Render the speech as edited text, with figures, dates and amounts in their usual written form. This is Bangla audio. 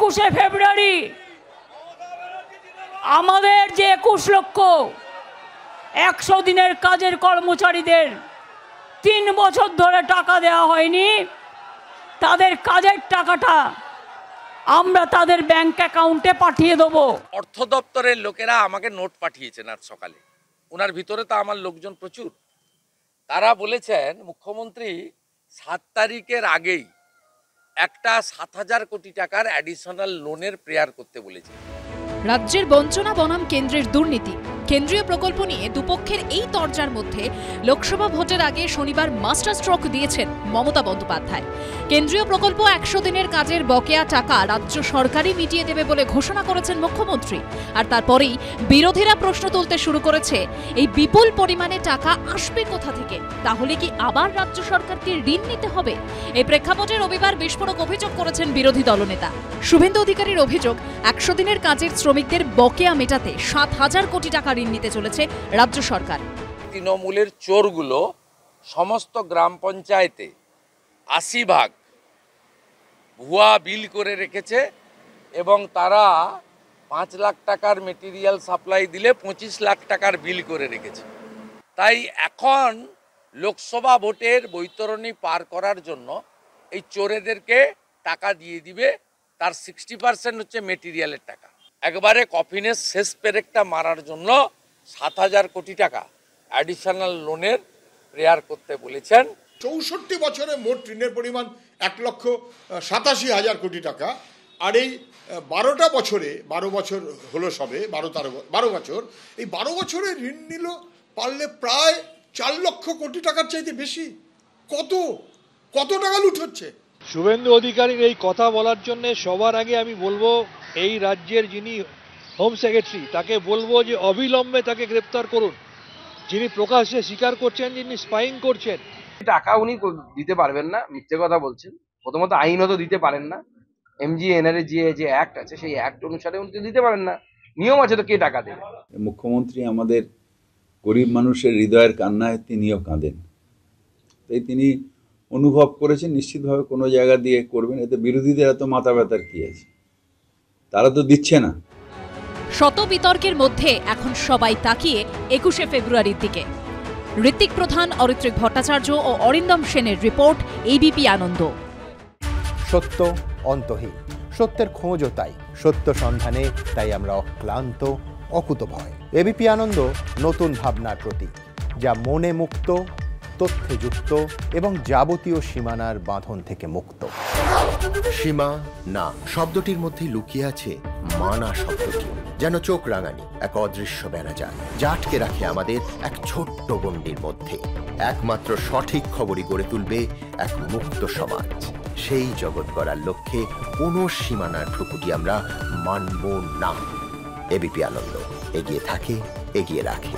21শে ফেব্রুয়ারি আমাদের যে 21 লক্ষ 100 দিনের কাজের কর্মচারীদের 3 বছর ধরে টাকা দেওয়া হয়নি, তাদের কাজের টাকাটা আমরা তাদের ব্যাংক অ্যাকাউন্টে পাঠিয়ে দেব। অর্থ দপ্তরের লোকেরা আমাকে নোট পাঠিয়েছেন আজ সকালে, ওনার ভিতরে তো আমার লোকজন প্রচুর। তারা বলেছেন মুখ্যমন্ত্রী 7 তারিখের আগেই একটা 7,000 কোটি টাকার অ্যাডিশনাল লোনের প্রেয়ার করতে বলেছে। রাজ্যের বঞ্চনা বনাম কেন্দ্রের দুর্নীতি, কেন্দ্রীয় প্রকল্প নিয়ে দুপক্ষের এই তরজার মধ্যে লোকসভা ভোটের আগে শনিবার মাস্টার স্ট্রোক দিয়েছেন মমতা বন্দ্যোপাধ্যায়। কেন্দ্রীয় প্রকল্প 100 দিনের কাজের বকেয়া টাকা রাজ্য সরকারই মিটিয়ে দেবে বলে ঘোষণা করেছেন মুখ্যমন্ত্রী। আর তারপরেই বিরোধীরা প্রশ্ন তুলতে শুরু করেছে, এই বিপুল পরিমাণে টাকা আসবে কোথা থেকে? তাহলে কি আবার রাজ্য সরকারকে ঋণ নিতে হবে? এই প্রেক্ষাপটে রবিবার বিস্ফোরক অভিযোগ করেছেন বিরোধী দলনেতা শুভেন্দু অধিকারীর অভিযোগ, 100 দিনের কাজের শ্রমিকদের বকেয়া মেটাতে 7,000 কোটি টাকা ঋণ নিতে চলেছে রাজ্য সরকার। তৃণমূলের চোরগুলো সমস্ত গ্রাম পঞ্চায়েতে 80% ভুয়া বিল করে রেখেছে এবং তারা 5 লাখ টাকার মেটেরিয়াল সাপ্লাই দিলে 25 লাখ টাকার বিল করে রেখেছে। তাই এখন লোকসভা ভোটের বৈতরণী পার করার জন্য এই চোরেদেরকে টাকা দিয়ে দিবে, তার 60% হচ্ছে মেটেরিয়ালের টাকা। একবারে কফিনের শেষ পেরেকটা মারার জন্য 7,000 কোটি টাকা অ্যাডিশনাল লোনের প্রেয়ার করতে বলেছেন। 64 বছরে মোট ঋণের পরিমাণ 1,87,000 কোটি টাকা। আর এই 12টা বছরে, 12 বছর হলো সবে, 12 বছর, এই 12 বছরে ঋণ নিল পারলে প্রায় 4 লক্ষ কোটি টাকার চাইতে বেশি। কত টাকা লুট হচ্ছে? শুভেন্দু অধিকারীর এই কথা বলার জন্য সবার আগে আমি বলবো, এই রাজ্যের যিনি হোম সেক্রেটারি তাকে বলবো যে অবিলম্বে তাকে গ্রেপ্তার করুন। যিনি প্রকাশ্যে স্বীকার করছেন, যিনি স্পাইং করছেন। টাকা উনি দিতে পারবেন না, মিথ্যে কথা বলছেন। প্রথমত আইনত দিতে পারেন না, MGNR যে অ্যাক্ট আছে সেই অ্যাক্ট অনুসারে উনি দিতে পারেন না। নিয়ম আছে তো, কে টাকা দেবে? মুখ্যমন্ত্রী আমাদের গরিব মানুষের হৃদয়ের কান্নায় তিনিও কাঁদেন, তাই তিনি অনুভব করেছেন নিশ্চিতভাবে কোনো জায়গা দিয়ে করবেন। এতে বিরোধীদের এত মাথা ব্যথার কি আছে? তারা তো দিচ্ছে না। শত বিতর্কের মধ্যে এখন সবাই তাকিয়ে 21শে ফেব্রুয়ারির দিকে। ঋত্বিক প্রধান, অরিত্রিক ভট্টাচার্য ও অরিন্দম সেনের রিপোর্ট, ABP আনন্দ। সত্য অন্তহীন, সত্যের খোঁজও তাই, সত্য সন্ধানে তাই আমরা অক্লান্ত, অকুতভয়। ABP আনন্দ নতুন ভাবনার প্রতীক, যা মনে মুক্ত, তথ্যে যুক্ত এবং যাবতীয় সীমানার বাঁধন থেকে মুক্ত। সীমা না শব্দটির মধ্যে লুকিয়ে আছে মানা শব্দটি, যেন চোখ রাঙানি এক অদৃশ্য ব্যানাজার, যা আটকে রাখে আমাদের এক ছোট্ট গণ্ডির মধ্যে। একমাত্র সঠিক খবরই গড়ে তুলবে এক মুক্ত সমাজ। সেই জগৎ গড়ার লক্ষ্যে কোনো সীমানার ঠুকুটি আমরা মানব না। ABP আনন্দ এগিয়ে থাকে, এগিয়ে রাখে।